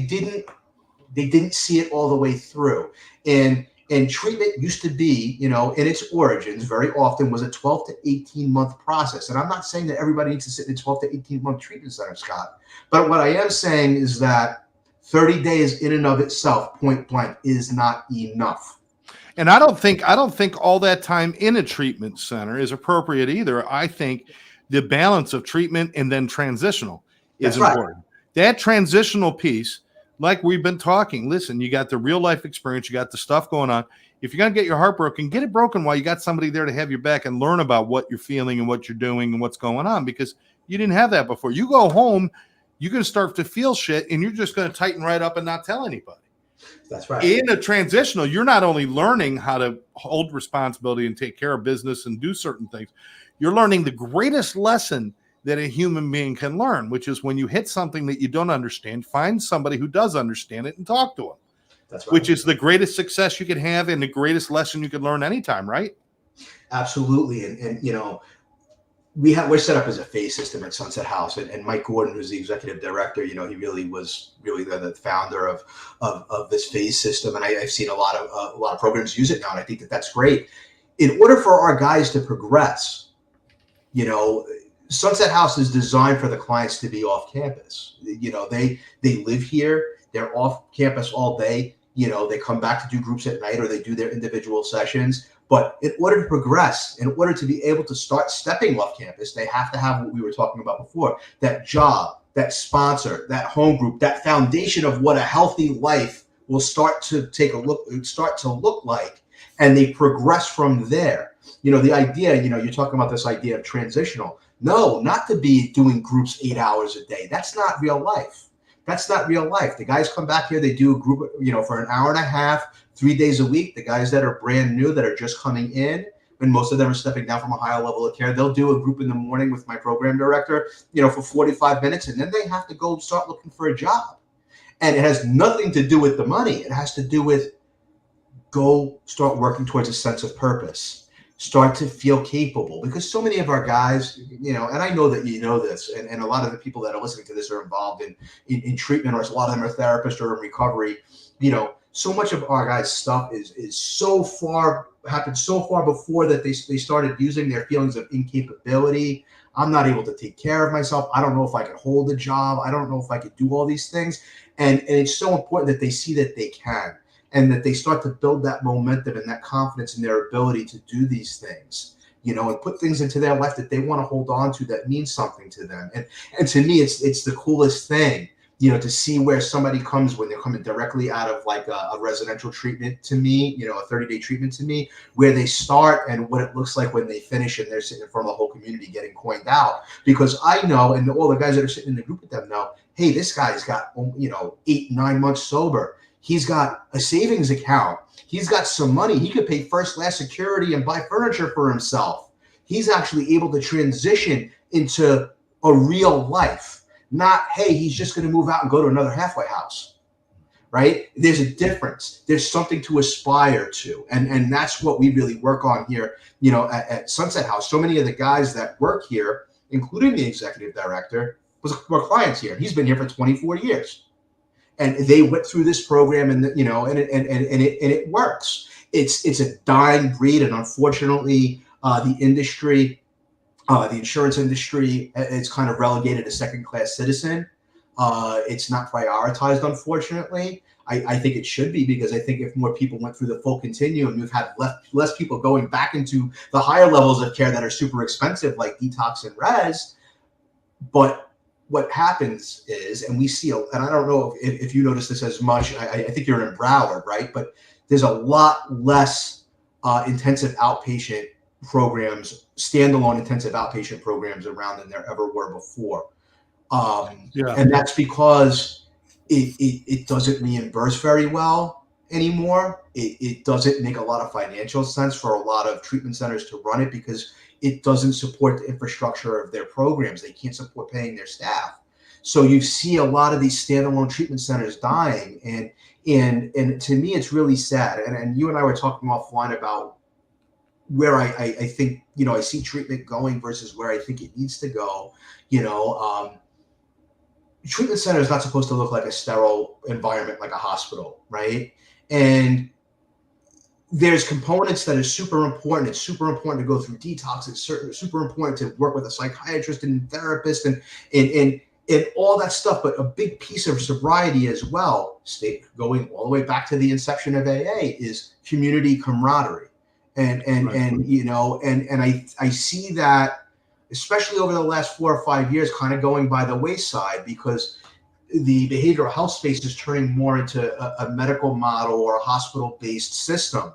didn't see it all the way through. And And treatment used to be, in its origins, very often was a 12 to 18 month process. And I'm not saying that everybody needs to sit in a 12 to 18 month treatment center, Scott. But what I am saying is that 30 days in and of itself, point blank, is not enough. And I don't think all that time in a treatment center is appropriate either. I think the balance of treatment and then transitional is That's right. important. That transitional piece, like we've been talking, listen, you got the real life experience, you got the stuff going on. If you're going to get your heart broken, get it broken while you got somebody there to have your back and learn about what you're feeling and what you're doing and what's going on, because you didn't have that before. You go home, you're going to start to feel shit and you're just going to tighten right up and not tell anybody. That's right. In a transitional, you're not only learning how to hold responsibility and take care of business and do certain things, you're learning the greatest lesson that a human being can learn, which is when you hit something that you don't understand, find somebody who does understand it and talk to them. That's right. Which is the greatest success you can have and the greatest lesson you can learn anytime, right? Absolutely. And we're set up as a phase system at Sunset House, and Mike Gordon, who's the executive director, he really was the founder of this phase system, and I've seen a lot of programs use it now, and I think that that's great. In order for our guys to progress, Sunset House is designed for the clients to be off campus. They live here, they're off campus all day. They come back to do groups at night or they do their individual sessions. But in order to progress, in order to be able to start stepping off campus, they have to have what we were talking about before, that job, that sponsor, that home group, that foundation of what a healthy life will start to look like. And they progress from there. The idea, you're talking about this idea of transitional. No, not to be doing groups 8 hours a day. That's not real life. That's not real life. The guys come back here, they do a group, for an hour and a half, 3 days a week. The guys that are brand new, that are just coming in, and most of them are stepping down from a higher level of care, they'll do a group in the morning with my program director, for 45 minutes, and then they have to go start looking for a job. And it has nothing to do with the money. It has to do with go start working towards a sense of purpose. Start to feel capable, because so many of our guys, and I know that you know this, and a lot of the people that are listening to this are involved in treatment, or a lot of them are therapists or in recovery. So much of our guys' stuff is happened so far before that they started using their feelings of incapability. I'm not able to take care of myself. I don't know if I could hold a job. I don't know if I could do all these things. And it's so important that they see that they can. And that they start to build that momentum and that confidence in their ability to do these things, and put things into their life that they want to hold on to, that means something to them. And to me, it's the coolest thing, to see where somebody comes when they're coming directly out of like a residential treatment to me, a 30-day treatment to me, where they start and what it looks like when they finish and they're sitting in front of the whole community getting coined out. Because I know, and all the guys that are sitting in the group with them know, hey, this guy's got, 8-9 months sober. He's got a savings account. He's got some money. He could pay first-class security and buy furniture for himself. He's actually able to transition into a real life. Not, hey, he's just going to move out and go to another halfway house, right? There's a difference. There's something to aspire to. And that's what we really work on here, at Sunset House. So many of the guys that work here, including the executive director, were clients here. He's been here for 24 years. And they went through this program, and it works. It's a dying breed, and unfortunately, the insurance industry, it's kind of relegated to second-class citizen. It's not prioritized, unfortunately. I think it should be, because I think if more people went through the full continuum, we've had less people going back into the higher levels of care that are super expensive, like detox and res. But what happens is, and we see, and I don't know if you notice this as much, I think you're in Broward, right? But there's a lot less intensive outpatient programs, standalone intensive outpatient programs around than there ever were before. And that's because it doesn't reimburse very well anymore. It doesn't make a lot of financial sense for a lot of treatment centers to run it, because it doesn't support the infrastructure of their programs. They can't support paying their staff. So you see a lot of these standalone treatment centers dying. And to me, it's really sad. And you and I were talking offline about where I think, I see treatment going versus where I think it needs to go. Treatment center is not supposed to look like a sterile environment, like a hospital, right? And there's components that are super important. It's super important to go through detox. It's super important to work with a psychiatrist and therapist and all that stuff. But a big piece of sobriety as well, going all the way back to the inception of AA, is community camaraderie. And I see that, especially over the last 4 or 5 years, kind of going by the wayside, because the behavioral health space is turning more into a medical model or a hospital-based system.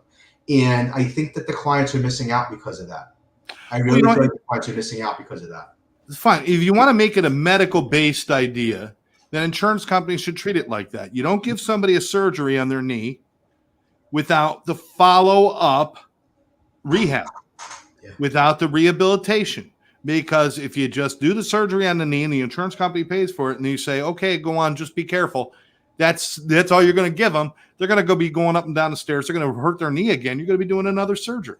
And I think that the clients are missing out because of that. I really feel like the clients are missing out because of that. It's fine. If you want to make it a medical-based idea, then insurance companies should treat it like that. You don't give somebody a surgery on their knee without the follow-up rehab, without the rehabilitation. Because if you just do the surgery on the knee and the insurance company pays for it, and you say, okay, go on, just be careful, that's all you're going to give them. They're going to be going up and down the stairs. They're going to hurt their knee again. You're going to be doing another surgery.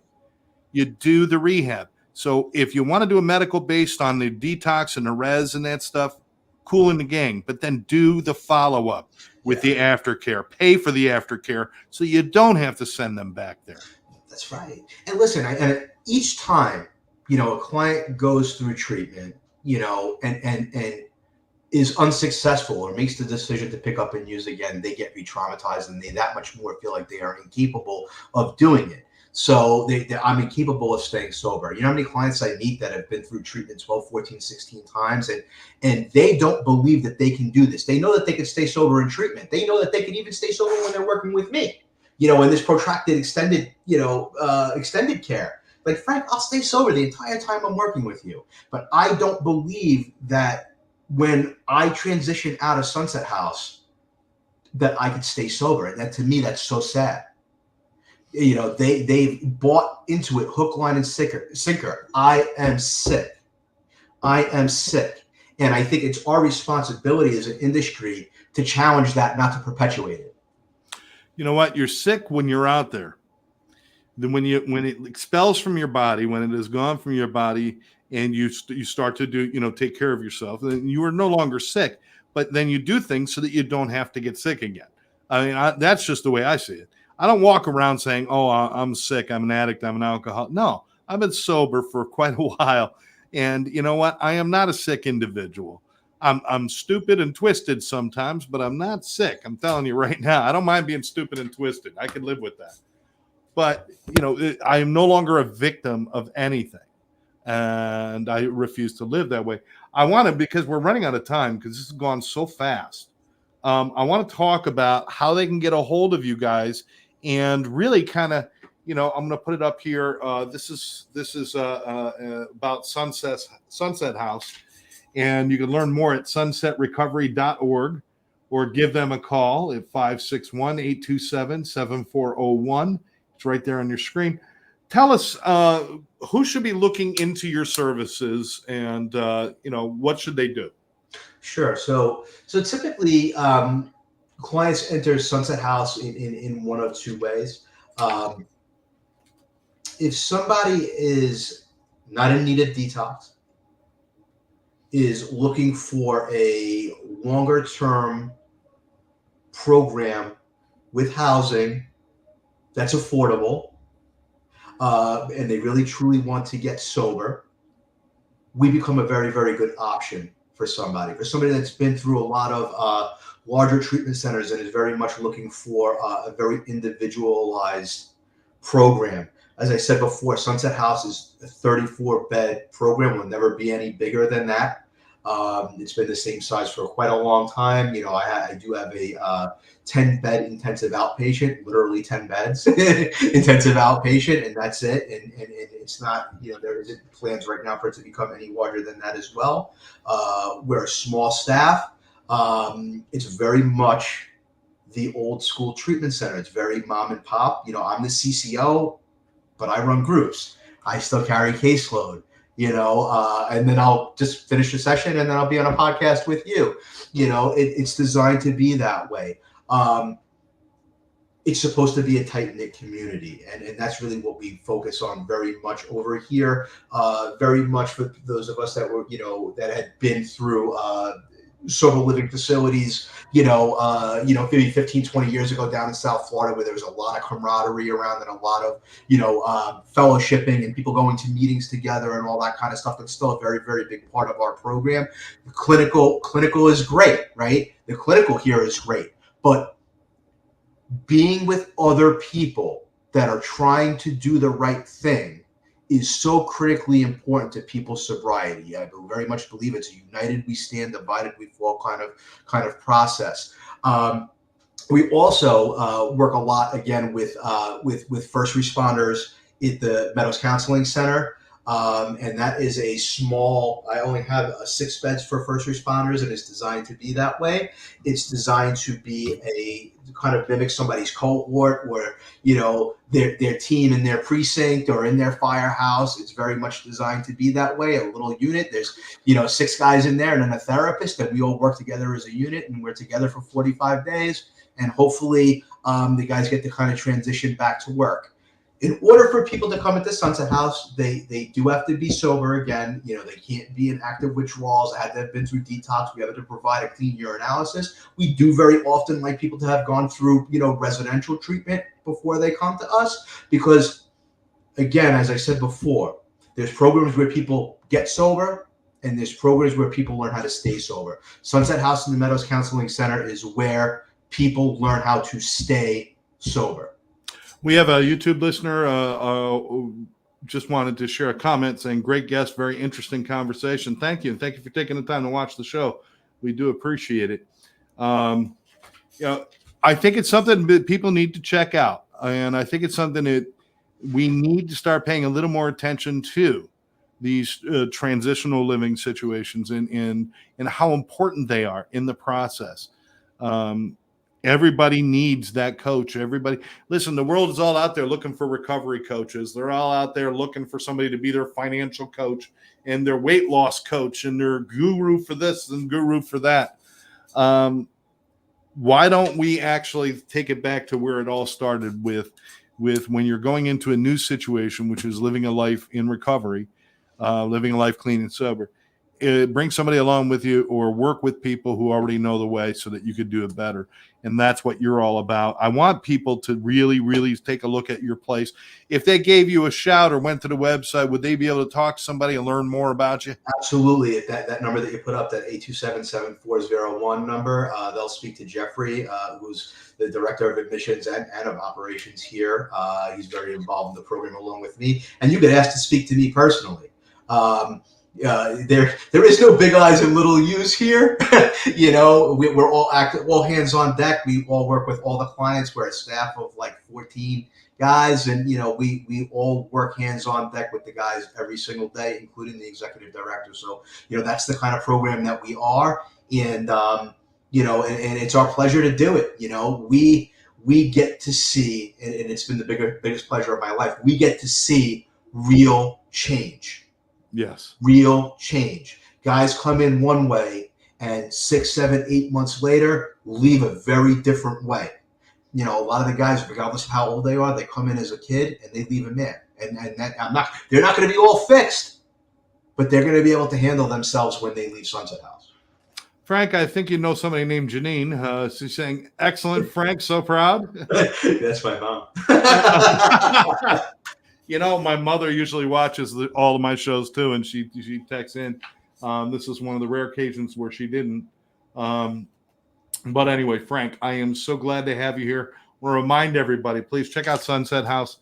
You do the rehab. So if you want to do a medical based on the detox and the res and that stuff, cool in the gang. But then do the follow-up with the aftercare. Pay for the aftercare so you don't have to send them back there. That's right. And listen, and each time, a client goes through treatment, and is unsuccessful or makes the decision to pick up and use again, they get re-traumatized, and they that much more feel like they are incapable of doing it. So I'm incapable of staying sober. You know how many clients I meet that have been through treatment 12, 14, 16 times, and they don't believe that they can do this. They know that they can stay sober in treatment. They know that they can even stay sober when they're working with me, in this protracted, extended care. Like, Frank, I'll stay sober the entire time I'm working with you. But I don't believe that when I transition out of Sunset House that I could stay sober. And that, to me, that's so sad. They've bought into it hook, line, and sinker. I am sick. And I think it's our responsibility as an industry to challenge that, not to perpetuate it. You know what? You're sick when you're out there. Then when it expels from your body, when it is gone from your body, and you start to do, take care of yourself, then you are no longer sick. But then you do things so that you don't have to get sick again. I mean, that's just the way I see it. I don't walk around saying, "Oh, I'm sick. I'm an addict. I'm an alcoholic." No, I've been sober for quite a while, and you know what? I am not a sick individual. I'm stupid and twisted sometimes, but I'm not sick. I'm telling you right now. I don't mind being stupid and twisted. I can live with that. But, I am no longer a victim of anything, and I refuse to live that way. Because we're running out of time, because this has gone so fast. I want to talk about how they can get a hold of you guys, and really kind of, I'm going to put it up here. This is about Sunset House, and you can learn more at sunsetrecovery.org, or give them a call at 561-827-7401. It's right there on your screen. Tell us who should be looking into your services, and what should they do? Sure. So typically, clients enter Sunset House in one of two ways. If somebody is not in need of detox, is looking for a longer term program with housing that's affordable, and they really truly want to get sober, we become a very, very good option for somebody that's been through a lot of larger treatment centers and is very much looking for a very individualized program. As I said before, Sunset House is a 34-bed program. Will never be any bigger than that. It's been the same size for quite a long time. I do have a 10-bed intensive outpatient, literally 10 beds, intensive outpatient, and that's it. And it's not, there isn't plans right now for it to become any larger than that as well. We're a small staff. It's very much the old school treatment center. It's very mom and pop. I'm the CCO, but I run groups. I still carry caseload. And then I'll just finish the session, and then I'll be on a podcast with you. It's designed to be that way. It's supposed to be a tight-knit community, and that's really what we focus on very much over here. Very much for those of us that were, that had been through sober living facilities, maybe 15, 20 years ago down in South Florida, where there was a lot of camaraderie around and a lot of, fellowshipping and people going to meetings together and all that kind of stuff. That's still a very, very big part of our program. The clinical is great, right? The clinical here is great, but being with other people that are trying to do the right thing is so critically important to people's sobriety. I very much believe it's a united we stand, divided we fall kind of process. We also work a lot again with first responders at the Meadows Counseling Center. And that is a small, I only have 6 beds for first responders, and it's designed to be that way. It's designed to be a kind of mimic somebody's cohort or, their team in their precinct or in their firehouse. It's very much designed to be that way, a little unit. There's, 6 guys in there and then a therapist, and we all work together as a unit, and we're together for 45 days. And hopefully the guys get to kind of transition back to work. In order for people to come at the Sunset House, they do have to be sober again. They can't be in active withdrawals. They had to have been through detox. We have to provide a clean urinalysis. We do very often like people to have gone through, residential treatment before they come to us, because, again, as I said before, there's programs where people get sober and there's programs where people learn how to stay sober. Sunset House and the Meadows Counseling Center is where people learn how to stay sober. We have a YouTube listener who just wanted to share a comment saying, great guest, very interesting conversation. Thank you. And thank you for taking the time to watch the show. We do appreciate it. I think it's something that people need to check out. And I think it's something that we need to start paying a little more attention to, these transitional living situations and how important they are in the process. Everybody needs that coach. Listen, the world is all out there looking for recovery coaches. They're all out there looking for somebody to be their financial coach and their weight loss coach and their guru for this and guru for that. Why don't we actually take it back to where it all started with when you're going into a new situation, which is living a life in recovery, living a life clean and sober. Bring somebody along with you or work with people who already know the way so that you could do it better. And that's what you're all about. I want people to really, really take a look at your place. If they gave you a shout or went to the website, would they be able to talk to somebody and learn more about you? Absolutely. That number that you put up, that 827-7401 number, they'll speak to Jeffrey, who's the director of admissions and of operations here. He's very involved in the program along with me. And you get asked to speak to me personally. There is no big eyes and little U's here. We're all active, all hands on deck. We all work with all the clients. We're a staff of like 14 guys, and we all work hands on deck with the guys every single day, including the executive director. So that's the kind of program that we are, and and it's our pleasure to do it. We get to see, and it's been the biggest pleasure of my life. We get to see real change. Yes. Real change. Guys come in one way and 6, 7, 8 months later leave a very different way. A lot of the guys, regardless of how old they are, they come in as a kid and they leave a man. And they're not going to be all fixed, but they're going to be able to handle themselves when they leave Sunset House. Frank, I think you know somebody named Janine. She's saying, excellent, Frank, so proud. That's my mom. My mother usually watches all of my shows too, and she texts in. This is one of the rare occasions where she didn't. But anyway, Frank, I am so glad to have you here. We'll remind everybody, please check out Sunset House.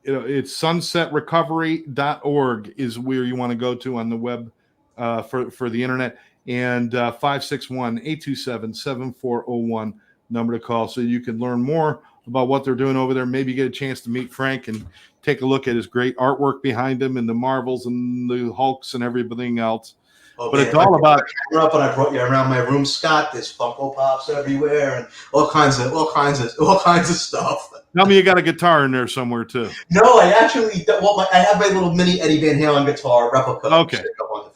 It's sunsetrecovery.org is where you want to go to on the web for the internet, and 561-827-7401 number to call so you can learn more about what they're doing over there. Maybe get a chance to meet Frank and take a look at his great artwork behind him and the Marvels and the Hulks and everything else. But it's all about. Up and I brought you around my room, Scott. There's Funko Pops everywhere and all kinds of stuff. Tell me you got a guitar in there somewhere too. No, I actually. Well, I have my little mini Eddie Van Halen guitar replica. Okay,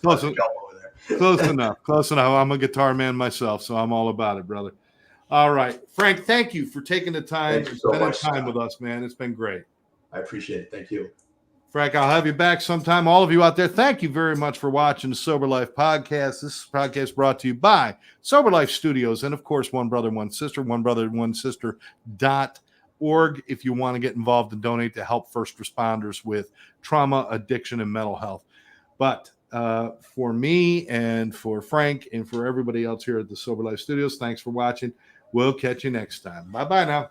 close enough. Close enough. I'm a guitar man myself, so I'm all about it, brother. All right, Frank, thank you for taking the time to spend time with us, man. It's been great. I appreciate it. Thank you. Frank, I'll have you back sometime. All of you out there, thank you very much for watching the Sober Life podcast. This podcast brought to you by Sober Life Studios and, of course, One Brother, One Sister, onebrother.onesister.org if you want to get involved and donate to help first responders with trauma, addiction, and mental health. But for me and for Frank and for everybody else here at the Sober Life Studios, thanks for watching. We'll catch you next time. Bye-bye now.